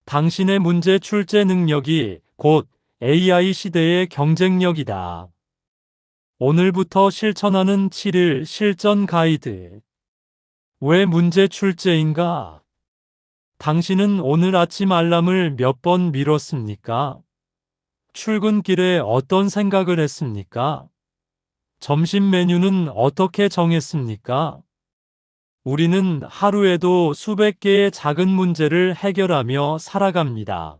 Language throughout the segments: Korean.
당신의 문제 출제 능력이 곧 AI 시대의 경쟁력이다. 오늘부터 실천하는 7일 실전 가이드. 왜 문제 출제인가? 당신은 오늘 아침 알람을 몇 번 미뤘습니까? 출근길에 어떤 생각을 했습니까? 점심 메뉴는 어떻게 정했습니까? 우리는 하루에도 수백 개의 작은 문제를 해결하며 살아갑니다.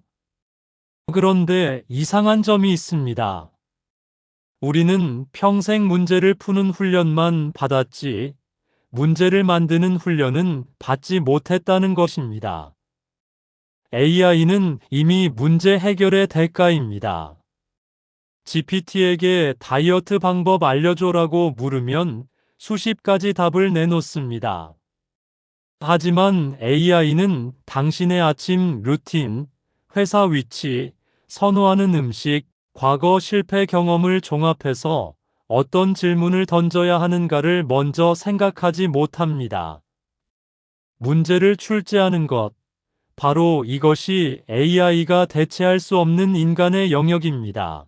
그런데 이상한 점이 있습니다. 우리는 평생 문제를 푸는 훈련만 받았지, 문제를 만드는 훈련은 받지 못했다는 것입니다. AI는 이미 문제 해결의 대가입니다. GPT에게 다이어트 방법 알려줘라고 물으면 수십 가지 답을 내놓습니다. 하지만 AI는 당신의 아침 루틴, 회사 위치, 선호하는 음식, 과거 실패 경험을 종합해서 어떤 질문을 던져야 하는가를 먼저 생각하지 못합니다. 문제를 출제하는 것, 바로 이것이 AI가 대체할 수 없는 인간의 영역입니다.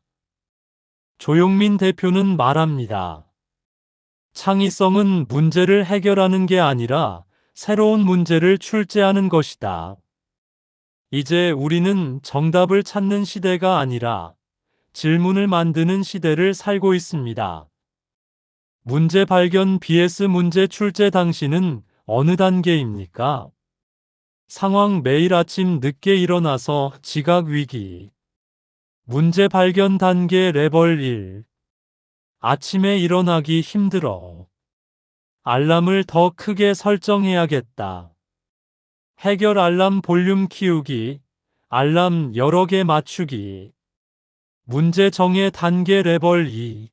조용민 대표는 말합니다. 창의성은 문제를 해결하는 게 아니라 새로운 문제를 출제하는 것이다. 이제 우리는 정답을 찾는 시대가 아니라 질문을 만드는 시대를 살고 있습니다. 문제 발견 vs 문제 출제 당신은 어느 단계입니까? 상황 매일 아침 늦게 일어나서 지각 위기. 문제 발견 단계 레벨 1. 아침에 일어나기 힘들어. 알람을 더 크게 설정해야겠다. 해결 알람 볼륨 키우기. 알람 여러 개 맞추기. 문제 정해 단계 레벨 2.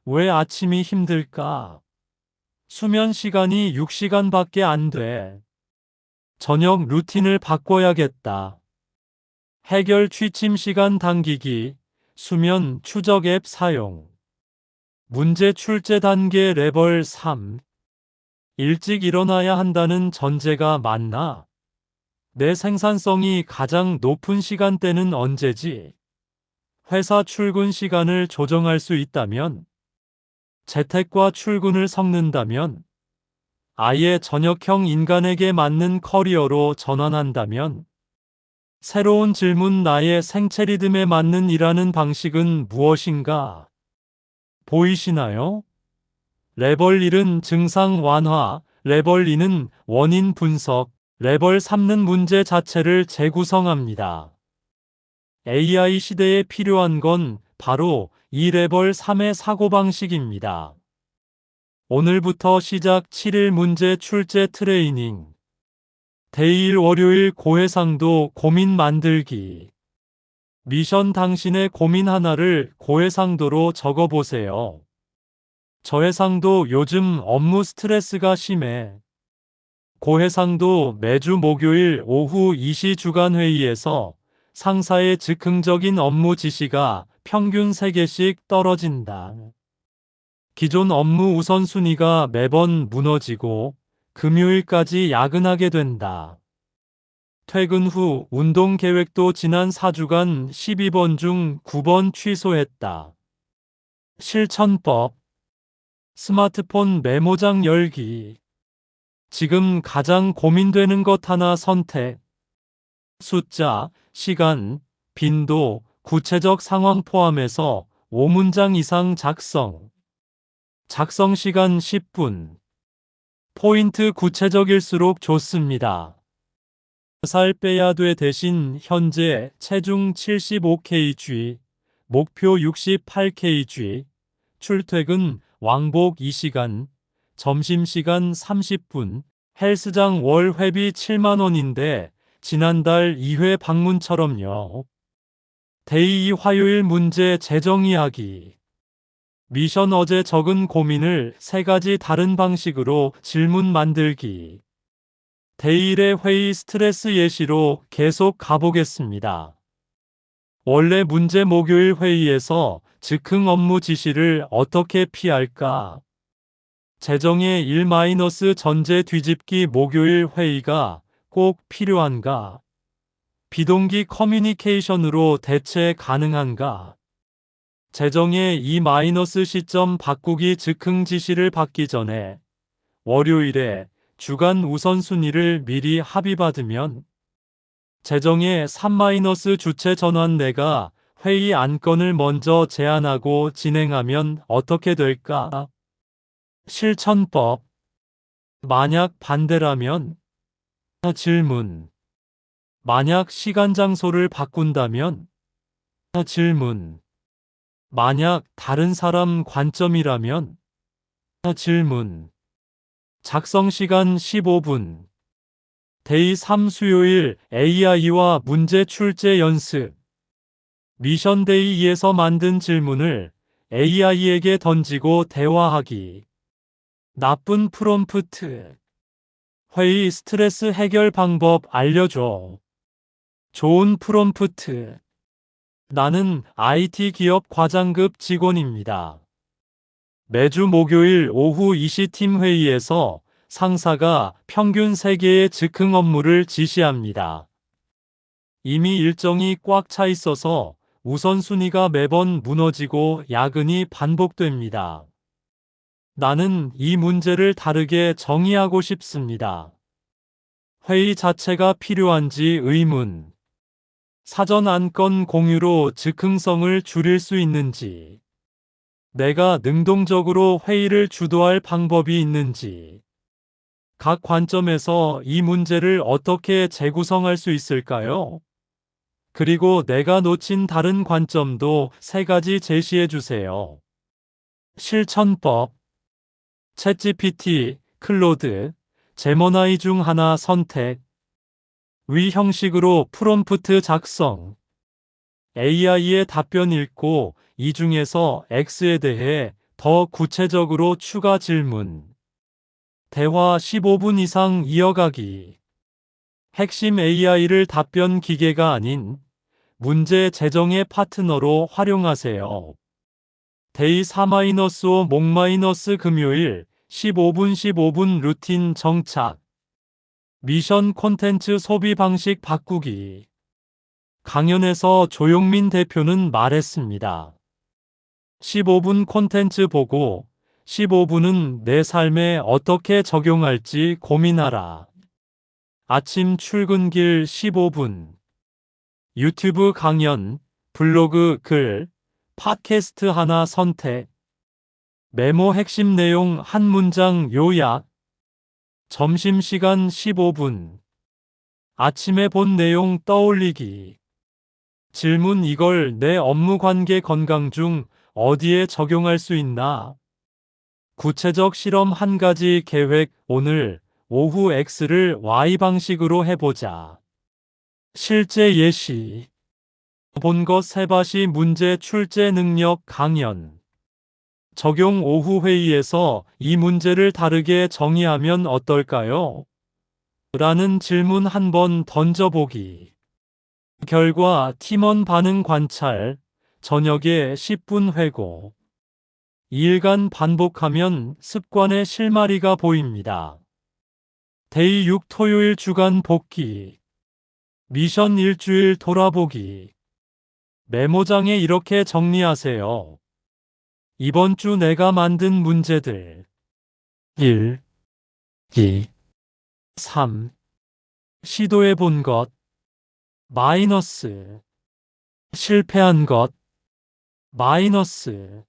왜 아침이 힘들까? 수면 시간이 6시간밖에 안 돼. 저녁 루틴을 바꿔야겠다. 해결 취침 시간 당기기. 수면 추적 앱 사용. 문제 출제 단계 레벨 3. 일찍 일어나야 한다는 전제가 맞나? 내 생산성이 가장 높은 시간대는 언제지? 회사 출근 시간을 조정할 수 있다면? 재택과 출근을 섞는다면? 아예 저녁형 인간에게 맞는 커리어로 전환한다면? 새로운 질문 나의 생체 리듬에 맞는 일하는 방식은 무엇인가? 보이시나요? 레벨 1은 증상 완화, 레벨 2는 원인 분석, 레벨 3는 문제 자체를 재구성합니다. AI 시대에 필요한 건 바로 이 레벨 3의 사고방식입니다. 오늘부터 시작 7일 문제 출제 트레이닝. 대1 월요일 고해상도 고민 만들기. 미션 당신의 고민 하나를 고해상도로 적어보세요. 저해상도 요즘 업무 스트레스가 심해. 고해상도 매주 목요일 오후 2시 주간회의에서 상사의 즉흥적인 업무 지시가 평균 3개씩 떨어진다. 기존 업무 우선순위가 매번 무너지고 금요일까지 야근하게 된다. 퇴근 후 운동 계획도 지난 4주간 12번 중 9번 취소했다. 실천법. 스마트폰 메모장 열기. 지금 가장 고민되는 것 하나 선택. 숫자, 시간, 빈도, 구체적 상황 포함해서 5문장 이상 작성. 작성 시간 10분. 포인트 구체적일수록 좋습니다. 살 빼야 돼 대신 현재 체중 75kg, 목표 68kg, 출퇴근 왕복 2시간, 점심시간 30분, 헬스장 월 회비 7만 원인데 지난달 2회 방문처럼요. 데이 화요일 문제 재정의하기. 미션 어제 적은 고민을 3가지 다른 방식으로 질문 만들기. 데이일의 회의 스트레스 예시로 계속 가보겠습니다. 원래 문제 목요일 회의에서 즉흥 업무 지시를 어떻게 피할까? 재정의 1- 전제 뒤집기 목요일 회의가 꼭 필요한가? 비동기 커뮤니케이션으로 대체 가능한가? 재정의 E- 시점 바꾸기 즉흥 지시를 받기 전에 월요일에 주간 우선순위를 미리 합의받으면 재정의 3- 주체 전환 내가 회의 안건을 먼저 제안하고 진행하면 어떻게 될까? 실천법. 만약 반대라면? 질문. 만약 시간 장소를 바꾼다면? 질문. 만약 다른 사람 관점이라면? 질문. 작성 시간 15분. 데이 3 수요일 AI와 문제 출제 연습. 미션 데이 2에서 만든 질문을 AI에게 던지고 대화하기. 나쁜 프롬프트. 회의 스트레스 해결 방법 알려줘. 좋은 프롬프트. 나는 IT 기업 과장급 직원입니다. 매주 목요일 오후 2시 팀 회의에서 상사가 평균 3개의 즉흥 업무를 지시합니다. 이미 일정이 꽉 차 있어서 우선순위가 매번 무너지고 야근이 반복됩니다. 나는 이 문제를 다르게 정의하고 싶습니다. 회의 자체가 필요한지 의문. 사전 안건 공유로 즉흥성을 줄일 수 있는지. 내가 능동적으로 회의를 주도할 방법이 있는지. 각 관점에서 이 문제를 어떻게 재구성할 수 있을까요? 그리고 내가 놓친 다른 관점도 3가지 제시해 주세요. 실천법. 챗GPT, 클로드, 제머나이 중 하나 선택. 위 형식으로 프롬프트 작성. AI의 답변 읽고 이 중에서 X에 대해 더 구체적으로 추가 질문. 대화 15분 이상 이어가기. 핵심 AI를 답변 기계가 아닌 문제 재정의 파트너로 활용하세요. 데이 4-5 목- 금요일 15분 루틴 정착. 미션 콘텐츠 소비 방식 바꾸기. 강연에서 조용민 대표는 말했습니다. 15분 콘텐츠 보고 15분은 내 삶에 어떻게 적용할지 고민하라. 아침 출근길 15분. 유튜브 강연, 블로그 글, 팟캐스트 하나 선택. 메모 핵심 내용 한 문장 요약. 점심시간 15분. 아침에 본 내용 떠올리기. 질문 이걸 내 업무 관계 건강 중 어디에 적용할 수 있나? 구체적 실험 한 가지 계획. 오늘 오후 X를 Y 방식으로 해보자. 실제 예시. 본 것 세바시 문제 출제 능력 강연. 적용 오후 회의에서 이 문제를 다르게 정의하면 어떨까요? 라는 질문 한번 던져보기. 결과 팀원 반응 관찰. 저녁에 10분 회고. 2일간 반복하면 습관의 실마리가 보입니다. 데이 6 토요일 주간 복귀. 미션 일주일 돌아보기. 메모장에 이렇게 정리하세요. 이번 주 내가 만든 문제들. 1, 2, 3. 시도해 본 것. 마이너스. 실패한 것. 마이너스.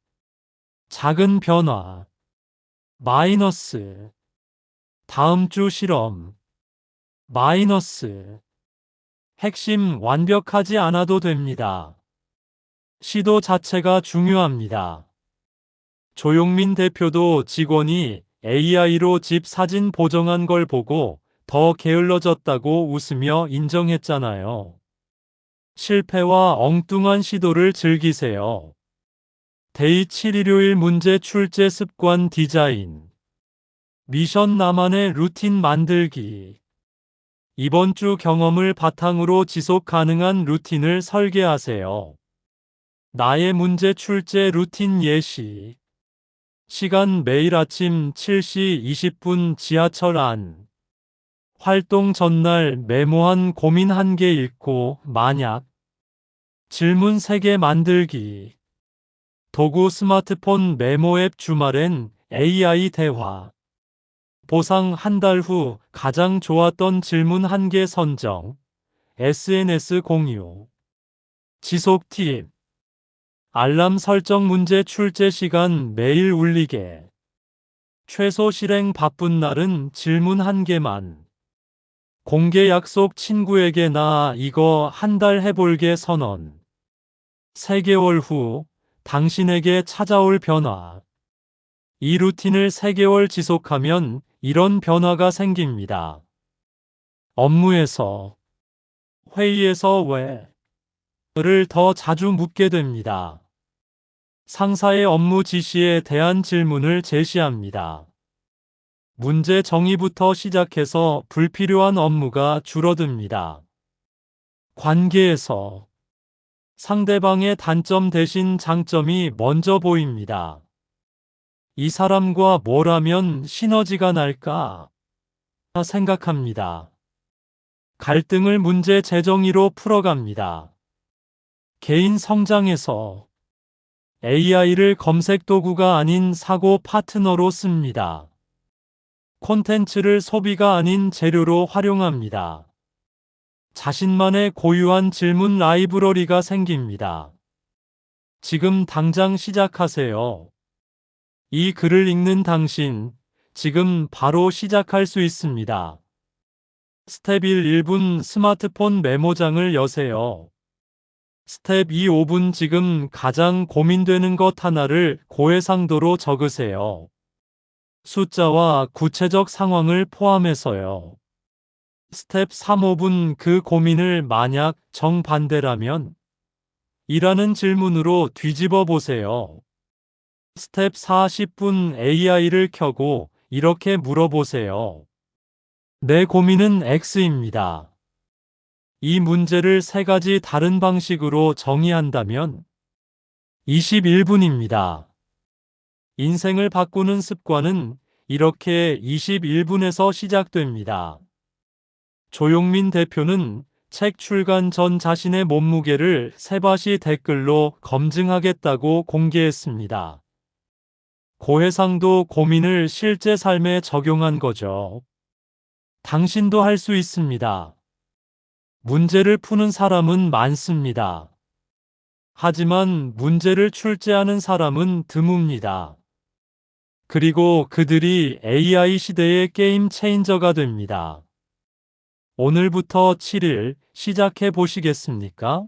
작은 변화. 마이너스. 다음 주 실험. 마이너스. 핵심 완벽하지 않아도 됩니다. 시도 자체가 중요합니다. 조용민 대표도 직원이 AI로 집 사진 보정한 걸 보고 더 게을러졌다고 웃으며 인정했잖아요. 실패와 엉뚱한 시도를 즐기세요. 데이 7 일요일 문제 출제 습관 디자인. 미션 나만의 루틴 만들기. 이번 주 경험을 바탕으로 지속 가능한 루틴을 설계하세요. 나의 문제 출제 루틴 예시. 시간 매일 아침 7시 20분 지하철 안. 활동 전날 메모한 고민 1개 읽고 만약 질문 3개 만들기. 도구 스마트폰 메모 앱 주말엔 AI 대화. 보상 1달 후 가장 좋았던 질문 1개 선정. SNS 공유. 지속 팁. 알람 설정 문제 출제 시간 매일 울리게. 최소 실행 바쁜 날은 질문 1개만. 공개 약속 친구에게 나 이거 1달 해볼게 선언. 3개월 후 당신에게 찾아올 변화. 이 루틴을 3개월 지속하면 이런 변화가 생깁니다. 업무에서, 회의에서 왜를 더 자주 묻게 됩니다. 상사의 업무 지시에 대한 질문을 제시합니다. 문제 정의부터 시작해서 불필요한 업무가 줄어듭니다. 관계에서 상대방의 단점 대신 장점이 먼저 보입니다. 이 사람과 뭘 하면 시너지가 날까 생각합니다. 갈등을 문제 재정의로 풀어갑니다. 개인 성장에서 AI를 검색 도구가 아닌 사고 파트너로 씁니다. 콘텐츠를 소비가 아닌 재료로 활용합니다. 자신만의 고유한 질문 라이브러리가 생깁니다. 지금 당장 시작하세요. 이 글을 읽는 당신, 지금 바로 시작할 수 있습니다. 스텝 1 1분 스마트폰 메모장을 여세요. 스텝 2 5분 지금 가장 고민되는 것 하나를 고해상도로 적으세요. 숫자와 구체적 상황을 포함해서요. 스텝 3 5분 그 고민을 만약 정반대라면? 이라는 질문으로 뒤집어 보세요. 스텝 4 10분 AI를 켜고 이렇게 물어보세요. 내 고민은 X입니다. 이 문제를 3가지 다른 방식으로 정의한다면 21분입니다. 인생을 바꾸는 습관은 이렇게 21분에서 시작됩니다. 조용민 대표는 책 출간 전 자신의 몸무게를 세바시 댓글로 검증하겠다고 공개했습니다. 고해상도 고민을 실제 삶에 적용한 거죠. 당신도 할 수 있습니다. 문제를 푸는 사람은 많습니다. 하지만 문제를 출제하는 사람은 드뭅니다. 그리고 그들이 AI 시대의 게임 체인저가 됩니다. 오늘부터 7일 시작해 보시겠습니까?